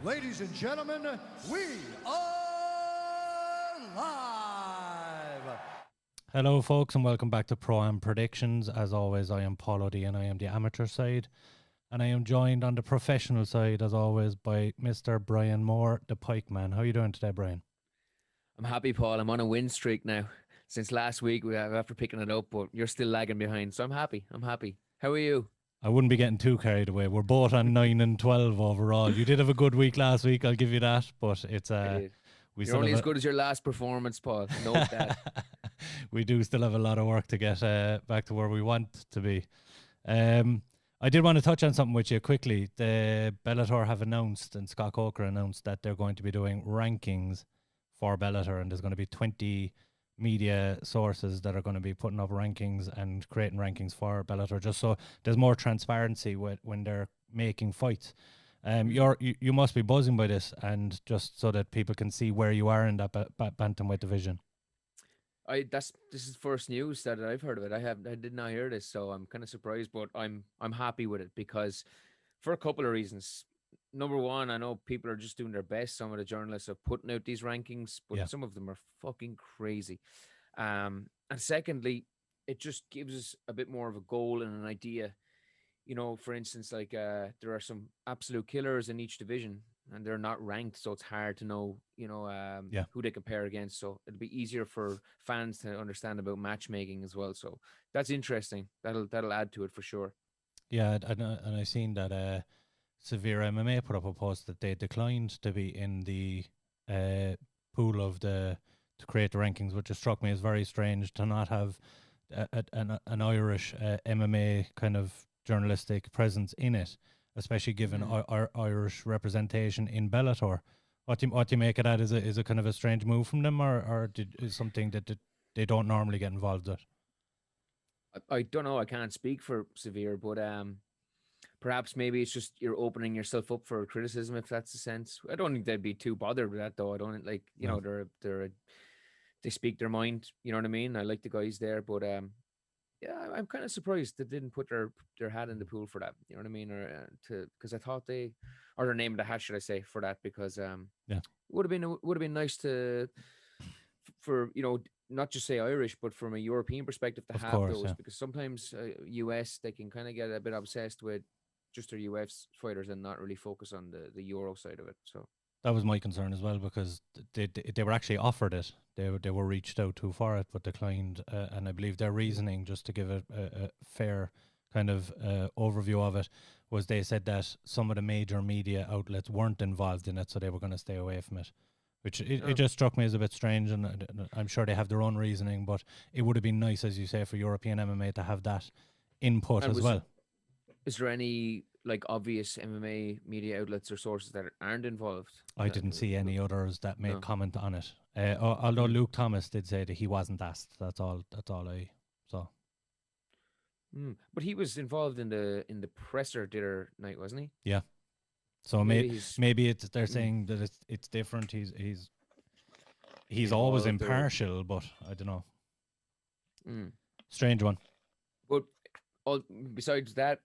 Ladies and gentlemen, we are live. Hello, folks, and welcome back to ProAm Predictions. As always, I am Paul O'D, and I am the amateur side. And I am joined on the professional side, as always, by Mr. Brian Moore, the Pike Man. How are you doing today, Brian? I'm happy, Paul. I'm on a win streak now. Since last week, we have after picking it up, but you're still lagging behind. So I'm happy. How are you? I wouldn't be getting too carried away. We're both on 9 and 12 overall. You did have a good week last week, I'll give you that. But it's you're only as good as your last performance, Paul. Note that. We do still have a lot of work to get back to where we want to be. I did want to touch on something with you quickly. The Bellator have announced, and Scott Coker announced, that they're going to be doing rankings for Bellator, and there's going to be 20 media sources that are going to be putting up rankings and creating rankings for Bellator, just so there's more transparency when they're making fights. You must be buzzing by this, and just so that people can see where you are in that bantamweight division. This is first news that I've heard of it. I did not hear this, so I'm kind of surprised, but I'm happy with it because for a couple of reasons. Number one, I know people are just doing their best. Some of the journalists are putting out these rankings, but some of them are fucking crazy. And secondly, it just gives us a bit more of a goal and an idea. You know, for instance, like there are some absolute killers in each division, and they're not ranked, so it's hard to know, who they compare against. So it'll be easier for fans to understand about matchmaking as well. So that's interesting. That'll add to it for sure. Yeah, and I seen that Vieira MMA put up a post that they declined to be in the pool to create the rankings, which just struck me as very strange to not have an Irish MMA kind of journalistic presence in it, especially given our Irish representation in Bellator. What do you make of that? Is it kind of a strange move from them, or is something that they don't normally get involved with? I don't know. I can't speak for Severe, but perhaps maybe it's just you're opening yourself up for criticism, if that's the sense. I don't think they'd be too bothered with that, though. I don't know, they speak their mind. You know what I mean? I like the guys there, but yeah, I'm kind of surprised they didn't put their hat in the pool for that. You know what I mean? Or because I thought or their name in the hat, should I say, for that? Because it would have been nice for not just say Irish, but from a European perspective to have those, because sometimes US, they can kind of get a bit obsessed with just their US fighters and not really focus on the Euro side of it. So that was my concern as well, because they were actually offered it. They were reached out to for it, but declined. And I believe their reasoning, just to give a fair kind of overview of it, was they said that some of the major media outlets weren't involved in it, so they were going to stay away from it. Which it just struck me as a bit strange, and I'm sure they have their own reasoning, but it would have been nice, as you say, for European MMA to have that input as well. Is there any obvious MMA media outlets or sources that aren't involved? I didn't see any others that made comment on it. Although Luke Thomas did say that he wasn't asked. That's all I saw. But he was involved in the presser dinner night, wasn't he? Yeah. So maybe they're saying that it's different. He's always impartial, but I don't know. Strange one. But besides that,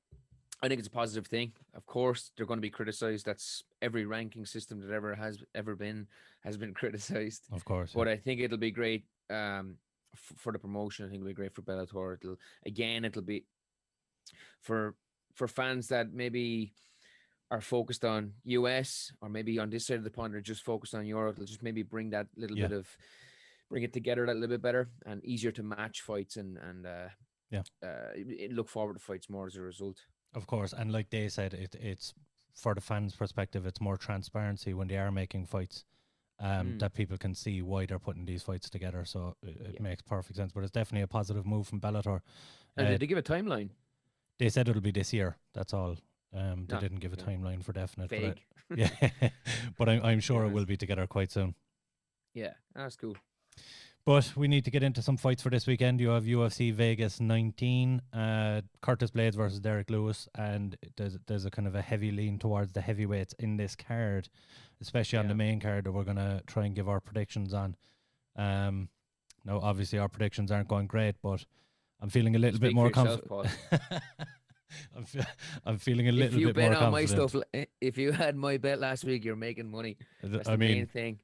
I think it's a positive thing. Of course, they're going to be criticized. That's every ranking system that has been criticized. Of course. But I think it'll be great for the promotion. I think it'll be great for Bellator. It'll be for fans that maybe are focused on US, or maybe on this side of the pond are just focused on Europe. It'll just maybe bring that little bit of, bring it together a little bit better and easier to match fights and look forward to fights more as a result. Of course, and like they said, it's for the fans' perspective, it's more transparency when they are making fights, that people can see why they're putting these fights together. So it makes perfect sense. But it's definitely a positive move from Bellator. And did they give a timeline? They said it'll be this year. That's all. They didn't give a timeline for definite. Vague. But I'm sure it will be together quite soon. Yeah, that's cool. But we need to get into some fights for this weekend. You have UFC Vegas 19, Curtis Blaydes versus Derrick Lewis, and there's a kind of a heavy lean towards the heavyweights in this card, especially on the main card that we're going to try and give our predictions on. Now, obviously, our predictions aren't going great, but I'm feeling a little bit more confident. I'm feeling a If little you bit bet more on my confident. stuff, if you had my bet last week, you're making money. That's I the main mean, thing.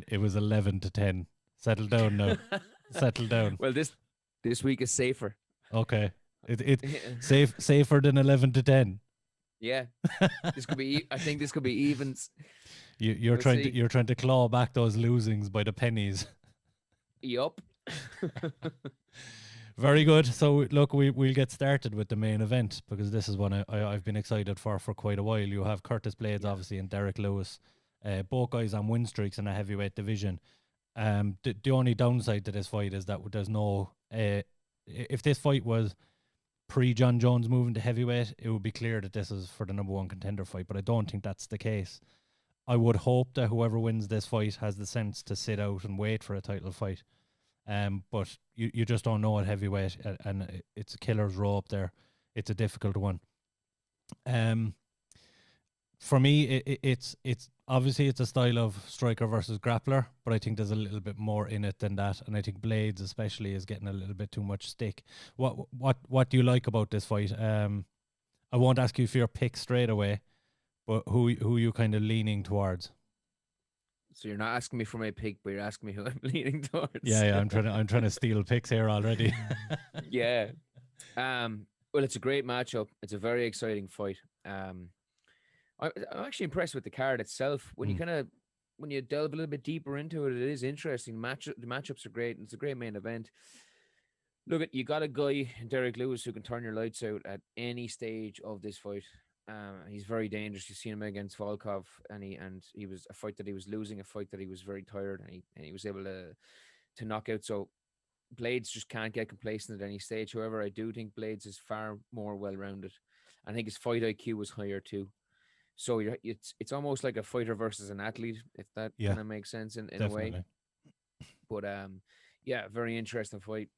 it was 11-10. Settle down now. Settle down. Well, this week is safer. Okay. It safer than 11-10. Yeah, this could be. I think this could be evens. You're We'll trying to see. you're trying to claw back those losings by the pennies. Yup. Very good. So look, we'll get started with the main event because this is one I've been excited for quite a while. You have Curtis Blaydes, obviously, and Derrick Lewis, both guys on win streaks in a heavyweight division. The only downside to this fight is that there's no. If this fight was pre-John Jones moving to heavyweight, it would be clear that this is for the number one contender fight. But I don't think that's the case. I would hope that whoever wins this fight has the sense to sit out and wait for a title fight. But you just don't know at heavyweight, and it's a killer's row up there. It's a difficult one. For me, it's obviously it's a style of striker versus grappler, but I think there's a little bit more in it than that, and I think Blaydes especially is getting a little bit too much stick. What do you like about this fight? I won't ask you for your pick straight away, but who are you kind of leaning towards? So you're not asking me for my pick, but you're asking me who I'm leaning towards. Yeah, I'm trying to steal picks here already. Yeah. Well, it's a great matchup. It's a very exciting fight. I'm actually impressed with the card itself. When you delve a little bit deeper into it, it is interesting. The matchups are great, and it's a great main event. Look, you got a guy, Derrick Lewis, who can turn your lights out at any stage of this fight. He's very dangerous. You've seen him against Volkov, and he was a fight that he was losing, a fight that he was very tired, and he was able to knock out. So Blaydes just can't get complacent at any stage. However, I do think Blaydes is far more well-rounded. I think his fight IQ was higher too. So it's almost like a fighter versus an athlete, if that kind of makes sense in a way. But yeah, very interesting fight.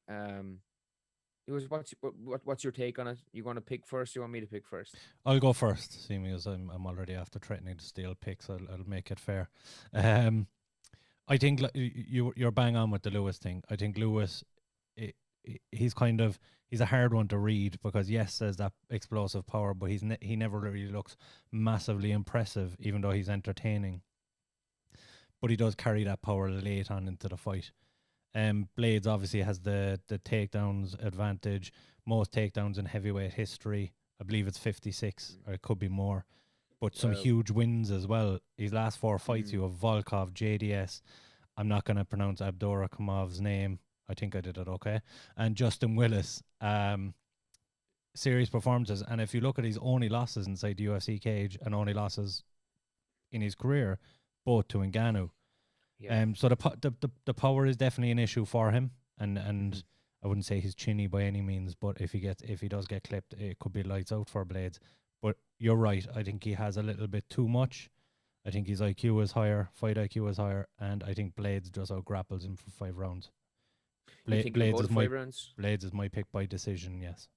What's your take on it? You want to pick first? You want me to pick first? I'll go first, seeing as I'm already after threatening to steal picks. I'll make it fair. I think you're bang on with the Lewis thing. I think Lewis, he's a hard one to read because yes, there's that explosive power, but he never really looks massively impressive, even though he's entertaining. But he does carry that power late on into the fight. Blaydes obviously has the takedowns advantage, most takedowns in heavyweight history. I believe it's 56, or it could be more. But some huge wins as well. His last 4 fights, you have Volkov, JDS. I'm not going to pronounce Abdurakhmov's name. I think I did it okay. And Justin Willis. Serious performances. And if you look at his only losses inside the UFC cage and only losses in his career, both to Ngannou. Yeah. So the power is definitely an issue for him, and I wouldn't say he's chinny by any means, but if he does get clipped, it could be lights out for Blaydes. But you're right, I think he has a little bit too much. I think his IQ is higher, fight IQ is higher, and I think Blaydes just out grapples him for 5 rounds. Blaydes is my pick by decision. Yes.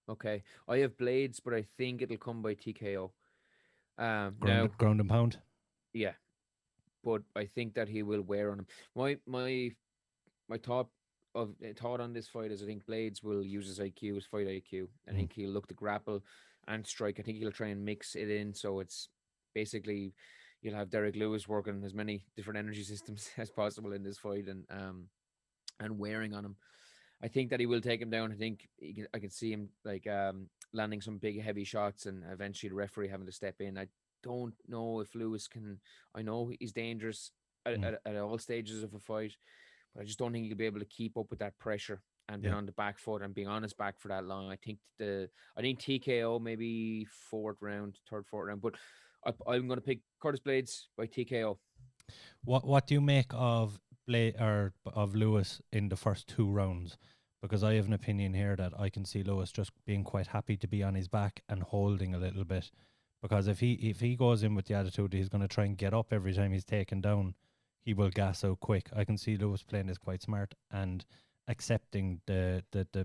Okay, I have Blaydes, but I think it'll come by TKO. Ground and pound. Yeah. But I think that he will wear on him. My thought on this fight is I think Blaydes will use his IQ, his fight IQ. I think he'll look to grapple and strike. I think he'll try and mix it in. So it's basically you'll have Derrick Lewis working as many different energy systems as possible in this fight and wearing on him. I think that he will take him down. I think I can see him landing some big heavy shots and eventually the referee having to step in. I don't know if Lewis can. I know he's dangerous at all stages of a fight, but I just don't think he'll be able to keep up with that pressure and being on the back foot and being on his back for that long. I think TKO maybe third, fourth round, but I'm going to pick Curtis Blaydes by TKO. What do you make of Lewis in the first 2 rounds? Because I have an opinion here that I can see Lewis just being quite happy to be on his back and holding a little bit. Because if he goes in with the attitude that he's going to try and get up every time he's taken down, he will gas out quick. I can see Lewis playing this quite smart and accepting the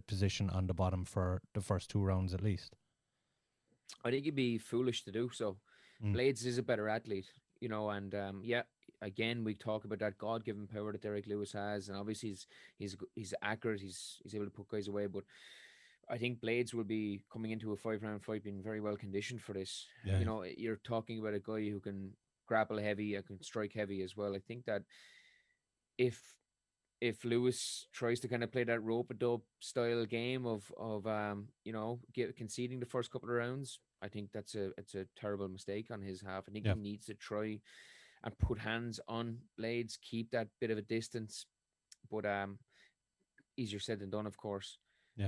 position on the bottom for the first 2 rounds at least. I think it'd be foolish to do so. Blaydes is a better athlete, and again, we talk about that God-given power that Derrick Lewis has, and obviously he's accurate. He's able to put guys away, but I think Blaydes will be coming into a 5-round fight being very well conditioned for this. Yeah. You know, you're talking about a guy who can grapple heavy, can strike heavy as well. I think that if Lewis tries to kind of play that rope a dope style game of conceding the first couple of rounds, I think it's a terrible mistake on his half. I think he needs to try and put hands on Blaydes, keep that bit of a distance, but easier said than done, of course.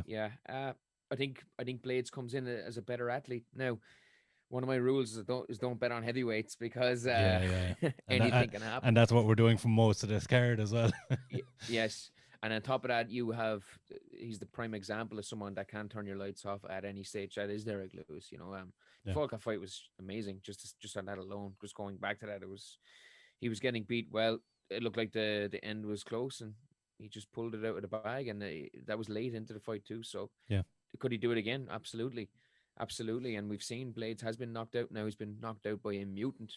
Yeah. I think Blaydes comes in as a better athlete. Now, one of my rules is don't bet on heavyweights because anything can happen. And that's what we're doing for most of this card as well. Yes. And on top of that, he's the prime example of someone that can turn your lights off at any stage. That is Derrick Lewis. Volkov fight was amazing. Just on that alone, just going back to that, he was getting beat. Well, it looked like the end was close, and he just pulled it out of the bag, and that was late into the fight too. So could he do it again? Absolutely. And we've seen Blaydes has been knocked out. Now he's been knocked out by a mutant,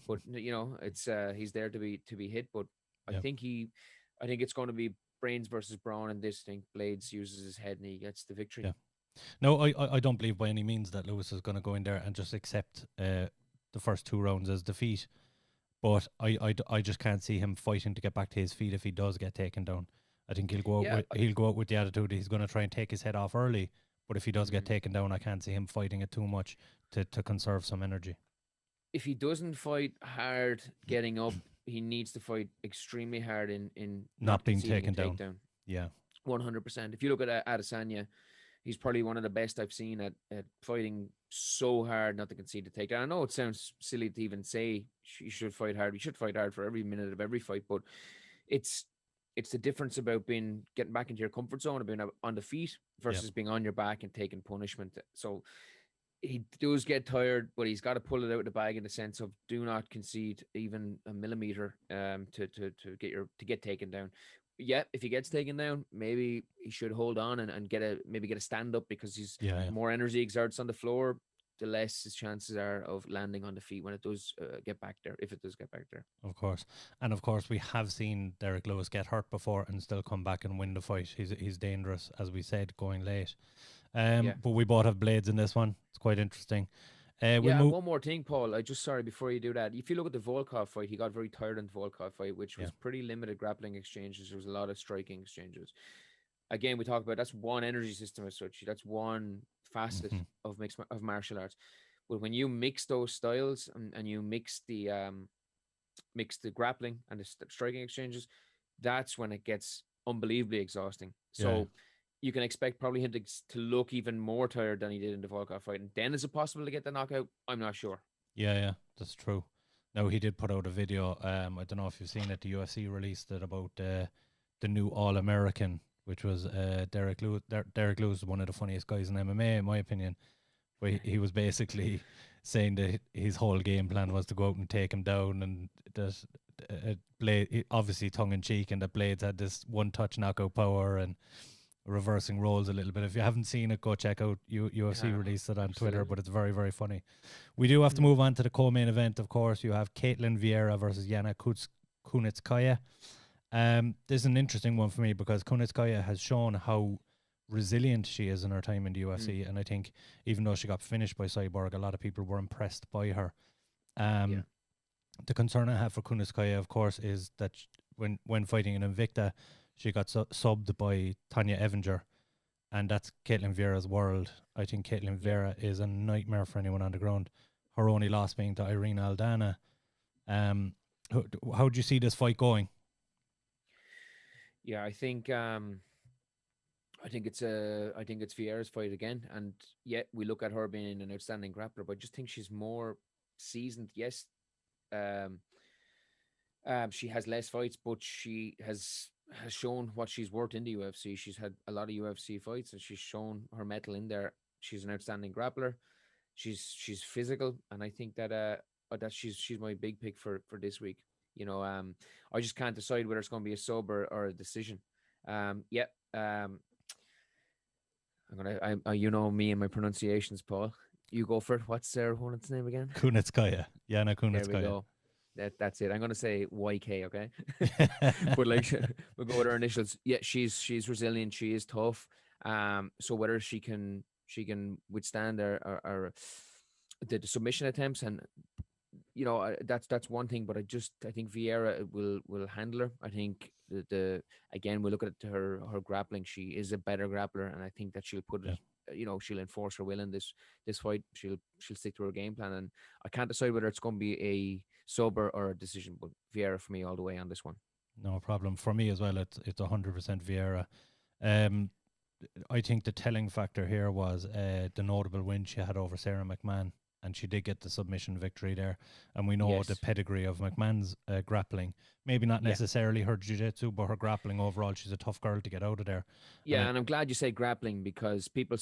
but it's he's there to be hit. But I think it's going to be brains versus brawn in this thing. Blaydes uses his head and he gets the victory. Yeah. No, I don't believe by any means that Lewis is going to go in there and just accept the first 2 rounds as defeat. But I just can't see him fighting to get back to his feet if he does get taken down. I think he'll go out with the attitude he's going to try and take his head off early. But if he does get taken down, I can't see him fighting it too much to conserve some energy. If he doesn't fight hard getting up, he needs to fight extremely hard in not being taken down. Yeah. 100%. If you look at Adesanya, he's probably one of the best I've seen at fighting so hard not to concede the takedown. I know it sounds silly to even say you should fight hard. We should fight hard for every minute of every fight, but it's the difference about getting back into your comfort zone and being on the feet versus being on your back and taking punishment. So he does get tired, but he's got to pull it out of the bag in the sense of do not concede even a millimeter to get taken down. Yeah, if he gets taken down, maybe he should hold on and get a stand up because he's more energy exerts on the floor, the less his chances are of landing on the feet when it does get back there, if it does get back there. Of course. And of course, we have seen Derrick Lewis get hurt before and still come back and win the fight. He's dangerous, as we said, going late. But we both have Blaydes in this one. It's quite interesting. One more thing, Paul. Sorry, before you do that, if you look at the Volkov fight, he got very tired in the Volkov fight, which was pretty limited grappling exchanges. There was a lot of striking exchanges. Again, we talk about that's one energy system as such. That's one facet of martial arts. But when you mix those styles and you mix the grappling and the striking exchanges, that's when it gets unbelievably exhausting. So you can expect probably him to look even more tired than he did in the Volkov fight. And then is it possible to get the knockout? I'm not sure. Yeah, that's true. Now, he did put out a video. I don't know if you've seen it. The UFC released it about the new All-American, which was Derrick Lewis. Derrick Lewis is one of the funniest guys in MMA, in my opinion. But he was basically saying that his whole game plan was to go out and take him down, and that Blaydes, obviously tongue-in-cheek, and that Blaydes had this one-touch knockout power and reversing roles a little bit. If you haven't seen it, go check out UFC released it on Twitter, but it's very, very funny. We do have to move on to the co-main event, of course. You have Caitlyn Vieira versus Jenna Kunitskaya. This is an interesting one for me because Kunitskaya has shown how resilient she is in her time in the UFC, and I think even though she got finished by Cyborg, a lot of people were impressed by her. The concern I have for Kunitskaya, of course, is that when fighting in Invicta, she got subbed by Tanya Evinger, and that's Caitlyn Vieira's world. I think Caitlyn Vieira is a nightmare for anyone on the ground. Her only loss being to Irene Aldana. How do you see this fight going? Yeah, I think it's Vieira's fight again, and yet we look at her being an outstanding grappler, but I just think she's more seasoned. Yes, she has less fights, but she has shown what she's worth in the UFC. She's had a lot of UFC fights, and she's shown her mettle in there. She's an outstanding grappler. She's physical, and I think that she's my big pick for this week. I just can't decide whether it's going to be a sub or a decision. I'm gonna. Me and my pronunciations, Paul. You go for it. What's her opponent's name again? Kunitskaya. Yana Kunitskaya. There we go. That's it. I'm gonna say YK, okay? But we'll go with her initials. Yeah, she's resilient. She is tough. So whether she can withstand our the submission attempts, and that's one thing. But I think Vieira will handle her. I think the again, we look at her grappling. She is a better grappler, and I think that she'll put it. She'll enforce her will in this fight. She'll stick to her game plan, and I can't decide whether it's going to be a sub or a decision. But Vieira for me all the way on this one. No problem for me as well. It's 100% Vieira. I think the telling factor here was the notable win she had over Sarah McMahon, and she did get the submission victory there. And we know the pedigree of McMahon's grappling. Maybe not necessarily her jiu-jitsu, but her grappling overall. She's a tough girl to get out of there. Yeah, and I'm glad you say grappling, because people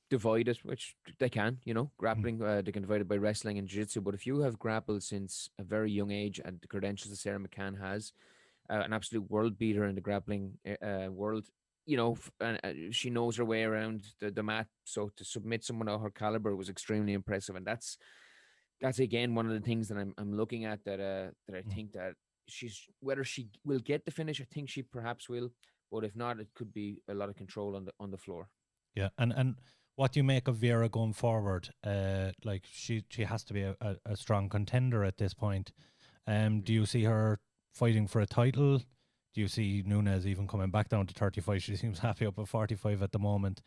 divide it, which they can, grappling, they can divide it by wrestling and jiu-jitsu. But if you have grappled since a very young age, and the credentials that Sarah McMahon has, an absolute world beater in the grappling world, and she knows her way around the mat. So to submit someone of her caliber was extremely impressive, and that's again one of the things that I'm looking at, that I think that whether she will get the finish. I think she perhaps will, but if not, it could be a lot of control on the floor. Yeah, and what do you make of Vieira going forward? Like she has to be a strong contender at this point. Do you see her fighting for a title? Do you see Nunes even coming back down to 35? She seems happy up at 45 at the moment.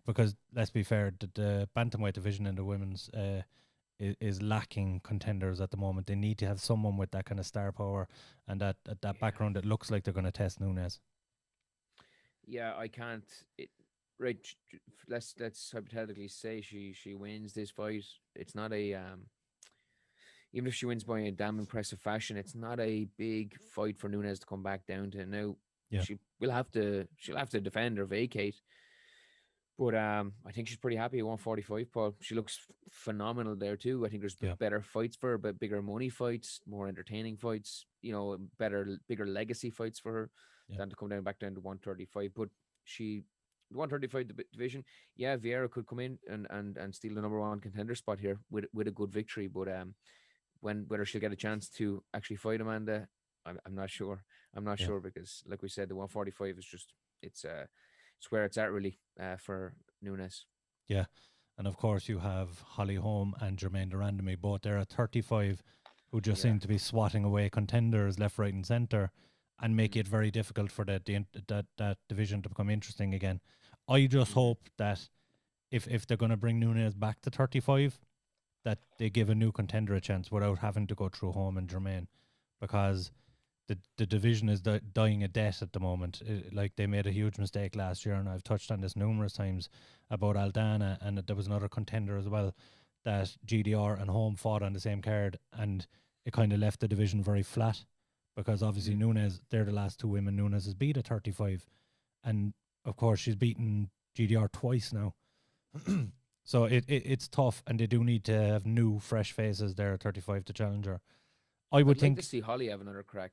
Because let's be fair, the bantamweight division in the women's is lacking contenders at the moment. They need to have someone with that kind of star power and that background that looks like they're going to test Nunes. Yeah, I can't. Right, let's hypothetically say she wins this fight. It's not a even if she wins by a damn impressive fashion, it's not a big fight for Nunes to come back down to. Now, she'll have to defend or vacate. But I think she's pretty happy at 145, Paul. She looks phenomenal there too. I think there's better fights for her, but bigger money fights, more entertaining fights, bigger legacy fights for her than to come back down to 135. But the 135 division, Vieira could come in and steal the number one contender spot here with a good victory. But whether she'll get a chance to actually fight Amanda, I'm not sure. I'm not sure, because, like we said, the 145 is just it's where it's at really for Nunes. Yeah, and of course you have Holly Holm and Jermaine Durandamy, both there at 35, who just seem to be swatting away contenders left, right, and centre, and make it very difficult for that division to become interesting again. I just hope that if they're going to bring Nunes back to 35, that they give a new contender a chance without having to go through Holm and Jermaine, because the division is dying a death at the moment. Like, they made a huge mistake last year, and I've touched on this numerous times about Aldana, and there was another contender as well that GDR and Holm fought on the same card, and it kind of left the division very flat, because obviously Nunes, they're the last two women Nunes has beat at 35, and of course she's beaten GDR twice now. So it's tough, and they do need to have new, fresh faces there at 35 to challenge her. I'd like think to see Holly have another crack.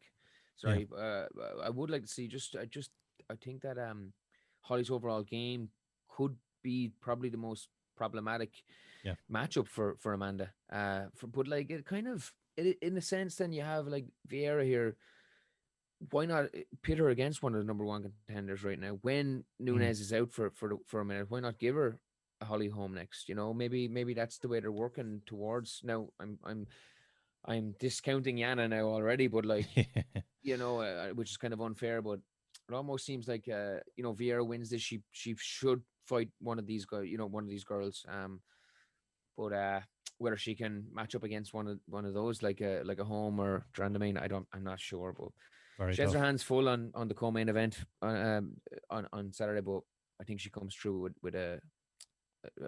Sorry, I would like to see I think that Holly's overall game could be probably the most problematic matchup for Amanda. But like, it kind of, in a sense, then you have like Vieira here. Why not pit her against one of the number one contenders right now when Nunes is out for a minute? Why not give her a Holly Holm next? Maybe that's the way they're working towards. Now I'm discounting Yana now already, but like, which is kind of unfair, but it almost seems like, Vieira wins this. She should fight one of these guys, one of these girls. But whether she can match up against one of those, like a Holm or Durandamy, I'm not sure, but she has her hands full on the co-main event on Saturday, but I think she comes through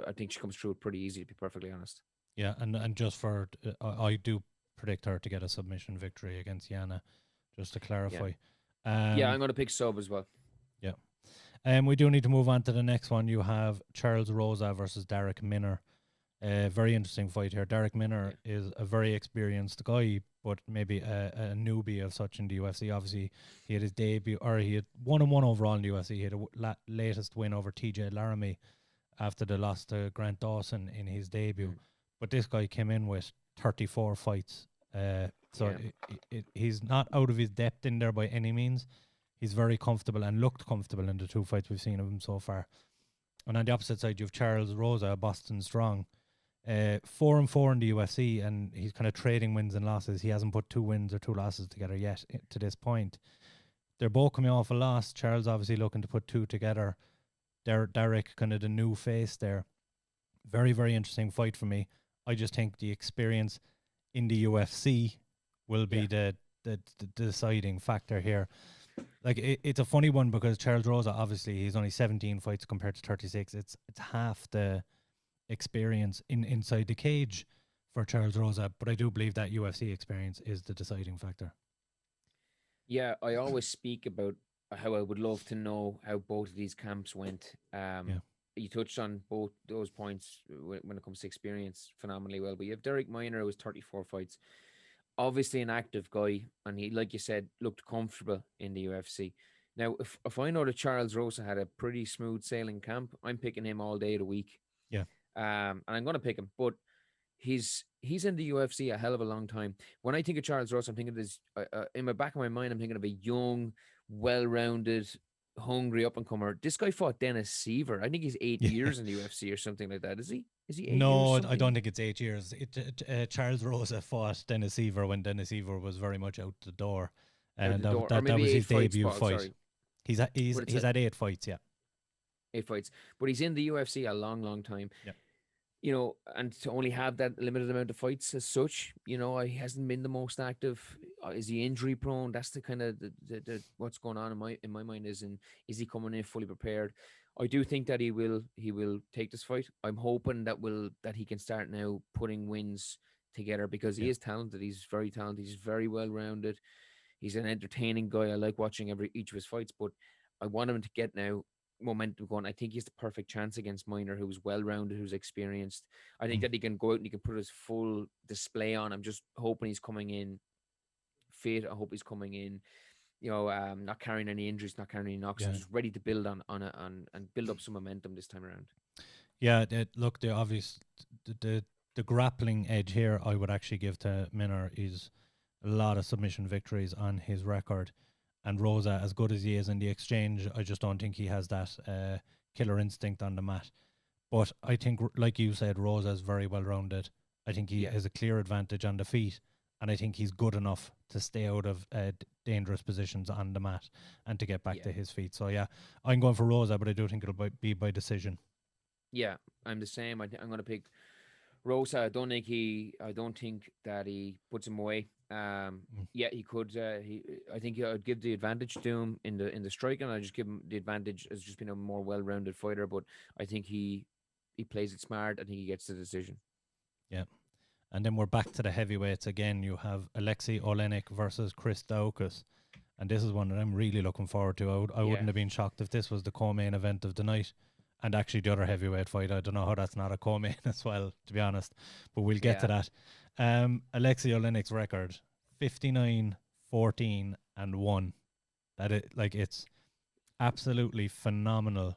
I think she comes through pretty easy, to be perfectly honest. Yeah, and just for, I do predict her to get a submission victory against Yana, just to clarify. I'm going to pick sub as well. Yeah. We do need to move on to the next one. You have Charles Rosa versus Derrick Minner. Very interesting fight here. Derrick Minner is a very experienced guy, but maybe a newbie of such in the UFC. Obviously, he had his debut, or he had 1-1 overall in the UFC. He had a latest win over TJ Laramie after the loss to Grant Dawson in his debut. But this guy came in with 34 fights. He's not out of his depth in there by any means. He's very comfortable and looked comfortable in the 2 fights we've seen of him so far. And on the opposite side, you have Charles Rosa, Boston Strong. 4-4 in the UFC, and he's kind of trading wins and losses. He hasn't put 2 wins or 2 losses together yet to this point. They're both coming off a loss. Charles obviously looking to put 2 together. Derrick, kind of the new face there. Very, very interesting fight for me. I just think the experience in the UFC will be the deciding factor here. Like it's a funny one because Charles Rosa, obviously, he's only 17 fights compared to 36. It's half the experience inside the cage for Charles Rosa, but I do believe that UFC experience is the deciding factor. Yeah, I always speak about how I would love to know how both of these camps went. You touched on both those points when it comes to experience phenomenally well. But you have Derrick Minor, who was 34 fights, obviously an active guy, and he, like you said, looked comfortable in the UFC. Now, if I know that Charles Rosa had a pretty smooth sailing camp, I'm picking him all day of the week. Yeah. And I'm going to pick him, but he's in the UFC a hell of a long time. When I think of Charles Rosa, I'm thinking of this, in the back of my mind, I'm thinking of a young, well-rounded, hungry up-and-comer. This guy fought Dennis Seaver. I think he's 8 years in the UFC or something like that. Is he 8 years? No, I don't think it's 8 years. Charles Rosa fought Dennis Seaver when Dennis Seaver was very much out the door. And that was his debut fight. Sorry. He's had 8 fights, yeah. 8 fights. But he's in the UFC a long, long time. Yeah. You know, and to only have that limited amount of fights as such, you know, he hasn't been the most active. Is he injury prone? That's the kind of the what's going on in my mind is he coming in fully prepared? I do think that he will take this fight. I'm hoping that he can start now putting wins together because he is talented. He's very talented. He's very well rounded. He's an entertaining guy. I like watching each of his fights, but I want him to get now momentum going. I think he's the perfect chance against Minor, who's well-rounded, who's experienced. I think that he can go out and he can put his full display on. I'm just hoping he's coming in fit. I hope he's coming in, not carrying any injuries, not carrying any knocks, and just ready to build on and build up some momentum this time around. Yeah, look, the grappling edge here I would actually give to Minor is a lot of submission victories on his record. And Rosa, as good as he is in the exchange, I just don't think he has that killer instinct on the mat. But I think, like you said, Rosa is very well rounded. I think he has a clear advantage on the feet, and I think he's good enough to stay out of dangerous positions on the mat and to get back to his feet. So yeah, I'm going for Rosa, but I do think it'll be by decision. Yeah, I'm the same. I'm going to pick Rosa. I don't think that he puts him away. Yeah, he could. I think I'd give the advantage to him in the striking. I just give him the advantage as just being a more well-rounded fighter. But I think he plays it smart. I think he gets the decision. Yeah, and then we're back to the heavyweights again. You have Alexi Olynyk versus Chris Dawkis, and this is one that I'm really looking forward to. I wouldn't have been shocked if this was the co-main event of the night. And actually the other heavyweight fight, I don't know how that's not a co-main as well, to be honest. But we'll get to that. Alexi Olynyk's record, 59, 14, and 1. It's absolutely phenomenal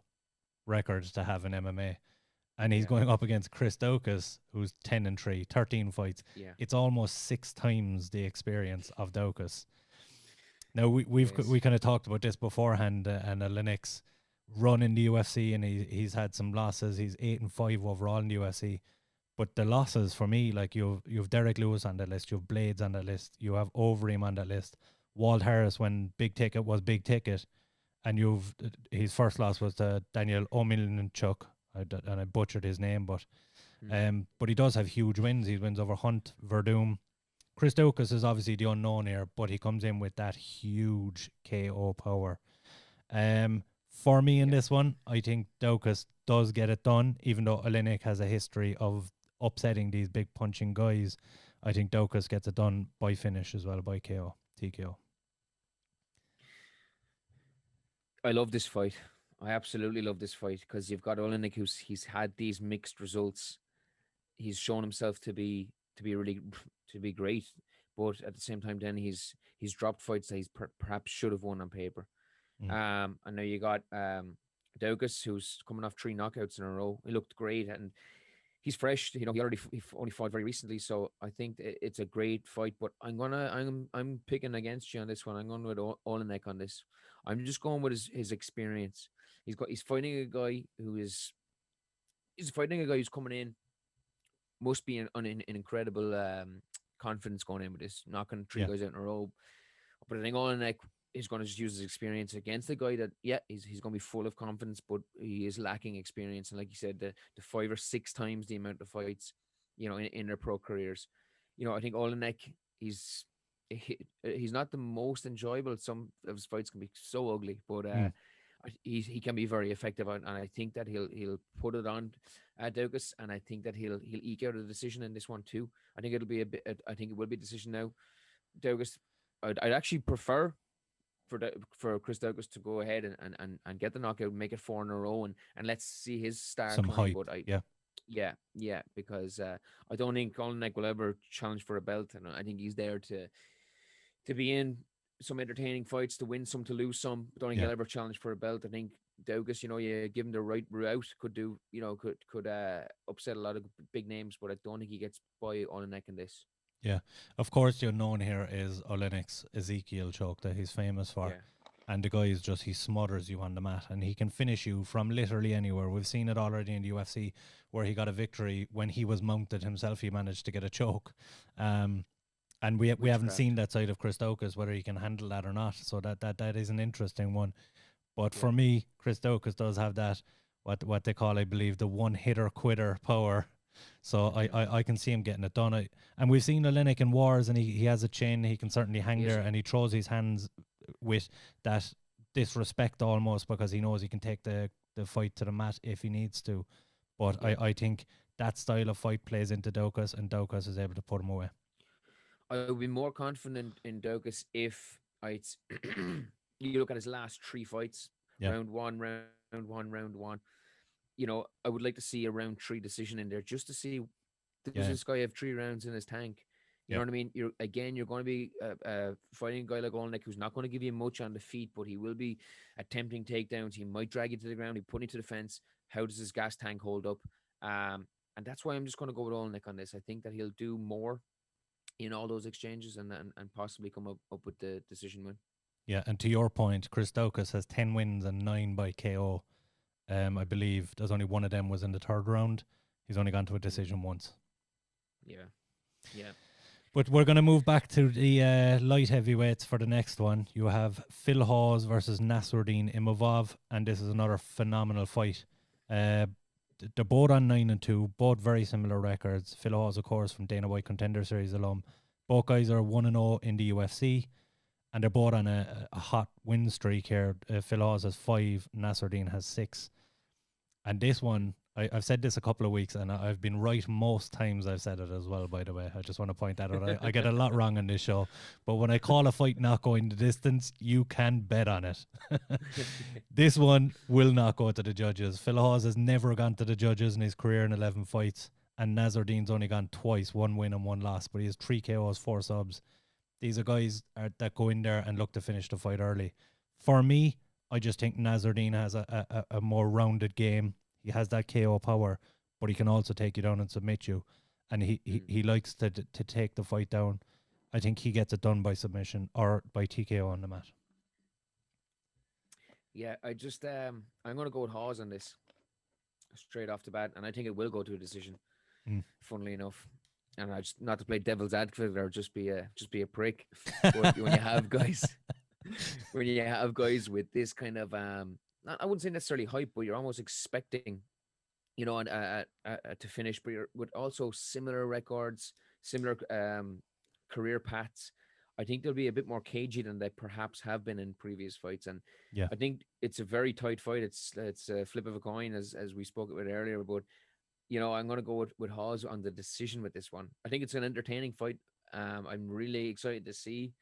records to have in MMA. And he's going up against Chris Dawkis, who's 10 and 3, 13 fights. Yeah. It's almost 6 times the experience of Dawkis. Now we kind of talked about this beforehand, and Olynyk's run in the UFC, and he's had some losses. He's 8 and 5 overall in the UFC. But the losses for me, like you've Derrick Lewis on the list, you have Blaydes on the list, you have Overeem on that list, Walt Harris when big ticket was big ticket, and his first loss was to Daniel Omielanchuk, and I butchered his name, but he does have huge wins. He wins over Hunt, Verdum. Chris Dawkis is obviously the unknown here, but he comes in with that huge KO power. For me in this one, I think Dawkis does get it done, even though Olynyk has a history of upsetting these big punching guys. I think Dawkis gets it done by finish as well, by TKO. I love this fight. I absolutely love this fight because you've got Olynyk, he's had these mixed results. He's shown himself to be great, but at the same time, then he's dropped fights that he's perhaps should have won on paper. I know you got Dawkis, who's coming off 3 knockouts in a row. He looked great, and he's fresh. You know, he only fought very recently, so I think it's a great fight. But I'm picking against you on this one. I'm going with Olynyk on this. I'm just going with his experience. He's fighting a guy he's fighting a guy who's coming in, must be in incredible confidence going in with this, knocking three Yeah. guys out in a row. But I think Olynyk is going to just use his experience against a guy that, he's going to be full of confidence, but he is lacking experience. And like you said, the 5 or 6 times the amount of fights, you know, in their pro careers. You know, I think Olynyk, he's not the most enjoyable. Some of his fights can be so ugly, but he can be very effective, and I think that he'll put it on Dawkis, and I think that he'll eke out a decision in this one too. I think it'll be I think it will be a decision now. Dawkis, I'd actually prefer for Chris Dawkis to go ahead and get the knockout, make it 4 in a row, and let's see his star Some turn. hype, But yeah, because I don't think Olynyk will ever challenge for a belt, and I think he's there to be in some entertaining fights, to win some, to lose some. But don't think he'll ever challenge for a belt. I think Dawkis, you know, you give him the right route, could upset a lot of big names, but I don't think he gets by Olynyk in this. Yeah, of course, your known here is Olynyk's Ezekiel choke that he's famous for. Yeah. And the guy is just, he smothers you on the mat, and he can finish you from literally anywhere. We've seen it already in the UFC where he got a victory when he was mounted himself. He managed to get a choke. And we haven't seen that side of Chris Dawkis, whether he can handle that or not. So that is an interesting one. But for me, Chris Dawkis does have that, what they call, I believe, the one-hitter quitter power. So I can see him getting it done. And we've seen Olynyk in wars, and he has a chin. He can certainly hang there, and he throws his hands with that disrespect almost, because he knows he can take the fight to the mat if he needs to. But I think that style of fight plays into Dawkis, and Dawkis is able to put him away. I would be more confident in Dawkis if you look at his last 3 fights, round one. You know, I would like to see a round 3 decision in there, just to see, does this guy have 3 rounds in his tank? You know what I mean? You're going to be fighting a guy like Olynyk, who's not going to give you much on the feet, but he will be attempting takedowns. He might drag you to the ground. He put you to the fence. How does his gas tank hold up? And that's why I'm just going to go with Olynyk on this. I think that he'll do more in all those exchanges and possibly come up with the decision win. Yeah, and to your point, Chris Dawkis has 10 wins and 9 by KO. I believe there's only one of them was in the 3rd round. He's only gone to a decision once. Yeah. But we're going to move back to the light heavyweights for the next one. You have Phil Hawes versus Nasser Imovav, and this is another phenomenal fight. They're both on 9-2, both very similar records. Phil Hawes, of course, from Dana White Contender Series alum. Both guys are 1-0 in the UFC, and they're both on a hot win streak here. Phil Hawes has 5, Nasser has 6. And this one, I've said this a couple of weeks, and I've been right most times I've said it as well, by the way. I just want to point that out. I get a lot wrong on this show. But when I call a fight not going the distance, you can bet on it. This one will not go to the judges. Phil Hawes has never gone to the judges in his career in 11 fights. And Nasser's only gone twice, 1 win and 1 loss. But he has 3 KOs, 4 subs. These are guys that go in there and look to finish the fight early. For me, I just think Nasser has a more rounded game. He has that KO power, but he can also take you down and submit you. And he likes to take the fight down. I think he gets it done by submission or by TKO on the mat. Yeah, I'm going to go with Hawes on this straight off the bat, and I think it will go to a decision. Funnily enough, and I just, not to play devil's advocate or just be a prick, but when you have guys with this kind of I wouldn't say necessarily hype, but you're almost expecting, you know, to finish, but you're with also similar records, similar career paths. I think they'll be a bit more cagey than they perhaps have been in previous fights, and I think it's a very tight fight. It's a flip of a coin, as we spoke about earlier. But you know, I'm going to go with Hawes on the decision with this one. I think it's an entertaining fight. I'm really excited to see,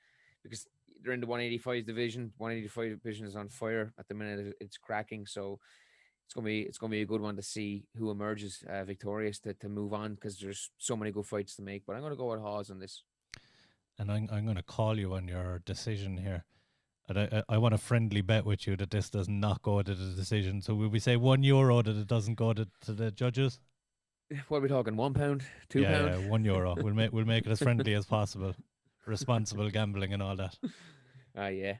because they're in the 185 division. 185 division is on fire at the minute. It's cracking. So it's gonna be a good one to see who emerges victorious to move on, because there's so many good fights to make. But I'm gonna go with Hawes on this. And I'm going to call you on your decision here. And I want a friendly bet with you that this does not go to the decision. So will we say €1 that it doesn't go to the judges? What are we talking? £1, £2? Yeah, €1. We'll make it as friendly as possible. Responsible gambling and all that. Yeah.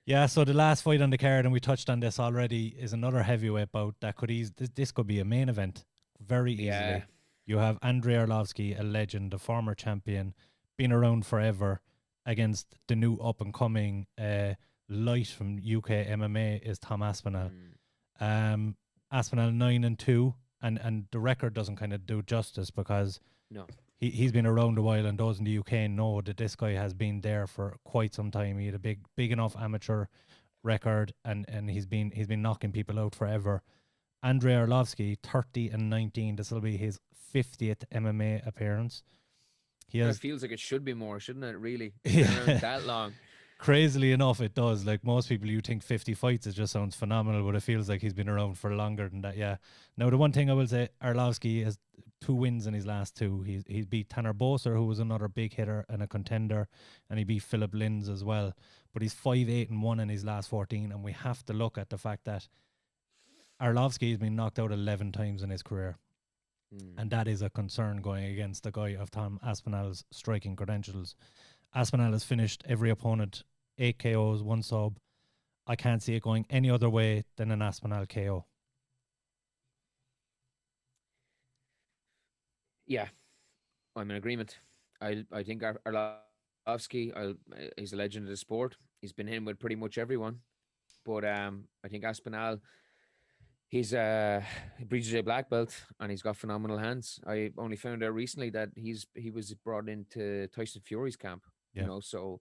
Yeah, so the last fight on the card, and we touched on this already, is another heavyweight bout that could this could be a main event very easily. Yeah. You have Andrei Arlovski, a legend, a former champion, been around forever, against the new up-and-coming light from UK MMA is Tom Aspinall. Aspinall 9-2, and the record doesn't kind of do justice because No. he's been around a while, and those in the UK know that this guy has been there for quite some time. He had a big enough amateur record, and he's been knocking people out forever. Andrei Arlovski, 30-19. This will be his 50th MMA appearance. It feels like it should be more, shouldn't it? Really, Yeah. that long. Crazily enough, it does. Like most people, you think 50 fights, it just sounds phenomenal, but it feels like he's been around for longer than that. Yeah. Now, the one thing I will say, Arlovski has 2 wins in his last 2. He beat Tanner Boser, who was another big hitter and a contender, and he beat Philip Linz as well. But he's 5-8-1 in his last 14, and we have to look at the fact that Arlovski has been knocked out 11 times in his career. And that is a concern going against the guy of Tom Aspinall's striking credentials. Aspinall has finished every opponent 8 KOs, 1 sub. I can't see it going any other way than an Aspinall KO. Yeah, I'm in agreement. I think Arlovski, he's a legend of the sport. He's been in with pretty much everyone. But I think Aspinall, he's a BJJ black belt, and he's got phenomenal hands. I only found out recently that he was brought into Tyson Fury's camp. Yeah. You know, so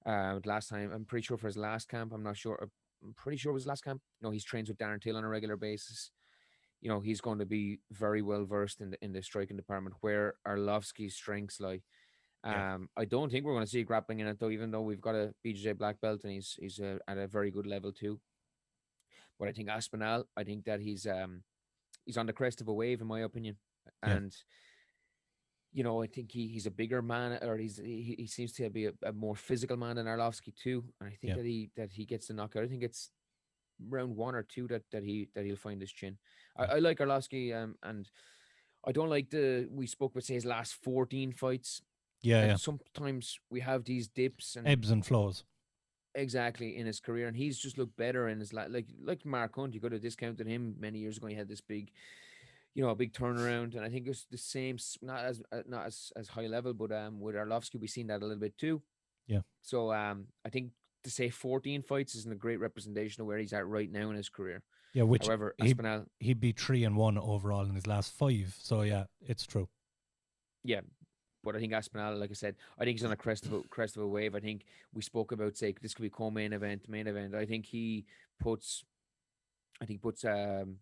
last time, I'm pretty sure for his last camp, I'm not sure. I'm pretty sure it was his last camp. No, he's trains with Darren Till on a regular basis. You know, he's going to be very well versed in the striking department where Arlovski's strengths lie. I don't think we're going to see grappling in it though, even though we've got a BJJ black belt and he's at a very good level too. But I think Aspinall, I think that he's on the crest of a wave in my opinion, and you know, I think he's a bigger man, or he seems to be a more physical man than Arlovski too, and I think that he gets the knockout. I think it's round 1 or 2 that he'll find his chin. I like Arlovski, and I don't like we spoke about say his last 14 fights. Yeah. Sometimes we have these dips and ebbs and flows. Exactly, in his career, and he's just looked better in his like Mark Hunt. You could have discounted him many years ago. He had this big, you know, a big turnaround, and I think it's the same, not as high level, but with Arlovski we've seen that a little bit too. Yeah. So I think to say 14 fights isn't a great representation of where he's at right now in his career. Yeah, which however Aspinall he'd be 3-1 overall in his last 5. So yeah, it's true. Yeah. But I think Aspinall, like I said, I think he's on a crest of a wave. I think we spoke about, say, this could be co-main event, main event. I think he puts Arlovski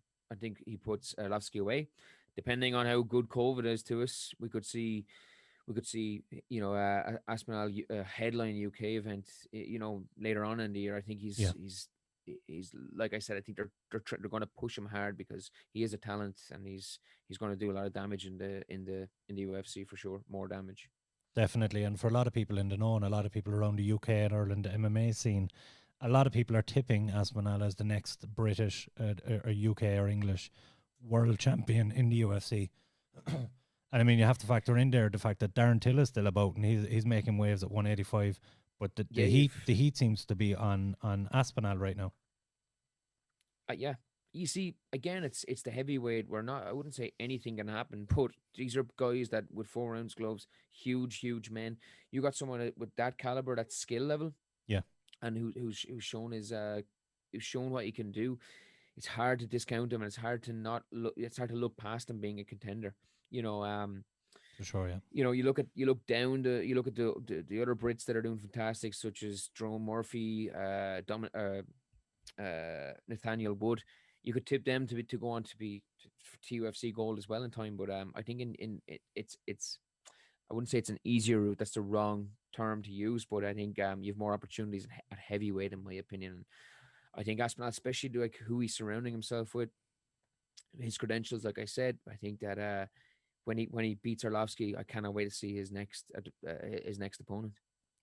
away. Depending on how good COVID is to us, we could see, you know, Aspinall headline UK event, you know, later on in the year. I think he's like I said, I think they're going to push him hard because he is a talent and he's going to do a lot of damage in the UFC for sure, more damage. Definitely, and for a lot of people in the know, and a lot of people around the UK and Ireland MMA scene, a lot of people are tipping Aspinall as the next British or UK or English world champion in the UFC. And I mean, you have to factor in there the fact that Darren Till is still about, and he's making waves at 185. But the heat seems to be on Aspinall right now. Yeah. You see, again, it's the heavyweight. I wouldn't say anything can happen, but these are guys that with 4 ounce gloves, huge men. You got someone with that caliber, that skill level, and who's shown who's shown what he can do. It's hard to discount him, and it's hard to look past him being a contender. You know, for sure, yeah. You know, you look at the other Brits that are doing fantastic, such as Jerome Murphy, Nathaniel Wood. You could tip them to go on to be to UFC gold as well in time, but I think it's I wouldn't say it's an easier route. That's the wrong term to use, but I think you have more opportunities at heavyweight, in my opinion. I think Aspinall, especially like who he's surrounding himself with, his credentials, like I said, I think that when he beats Arlovski, I cannot wait to see his next opponent.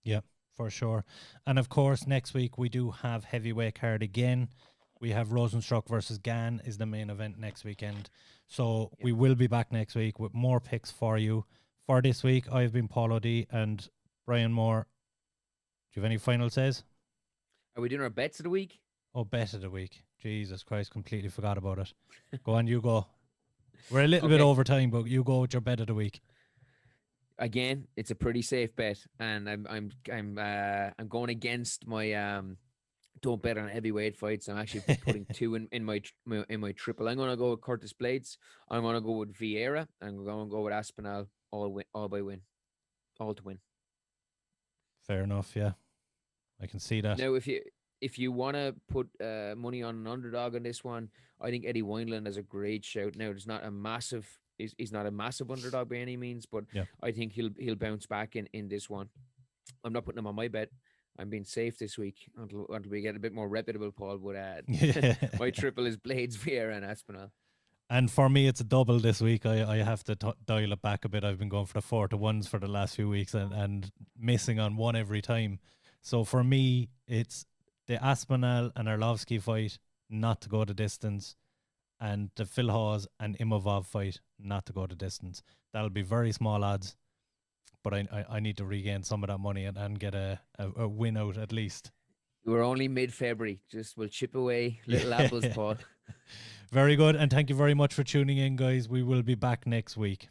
Yeah, for sure. And of course, next week we do have heavyweight card again. we have Rosenstruck versus Gan is the main event next weekend. So we will be back next week with more picks for you. For this week, I've been Paul O'D and Brian Moore. Do you have any final says? Are we doing our bets of the week? Oh, bet of the week. Jesus Christ, completely forgot about it. Go on, you go. We're a little bit over time, but you go with your bet of the week. Again, it's a pretty safe bet, and I'm going against my don't bet on heavyweight fights. I'm actually putting two in my triple. I'm going to go with Curtis Blaydes. I'm going to go with Vieira. I'm going to go with Aspinall. All to win. Fair enough. Yeah, I can see that. Now, if you want to put money on an underdog on this one, I think Eddie Wineland is a great shout. Now, he's not a massive underdog by any means, but I think he'll bounce back in this one. I'm not putting him on my bet. I'm being safe this week until we get a bit more reputable, Paul. But my triple is Blaydes, Vieira, and Aspinall. And for me, it's a double this week. I have to dial it back a bit. I've been going for the 4-1s for the last few weeks and missing on one every time. So for me, it's the Aspinall and Arlovsky fight not to go the distance, and the Phil Hawes and Imovav fight not to go the distance. That'll be very small odds, but I need to regain some of that money and get a win out at least. We're only mid-February. We'll chip away little apples, Paul. Very good, and thank you very much for tuning in, guys. We will be back next week.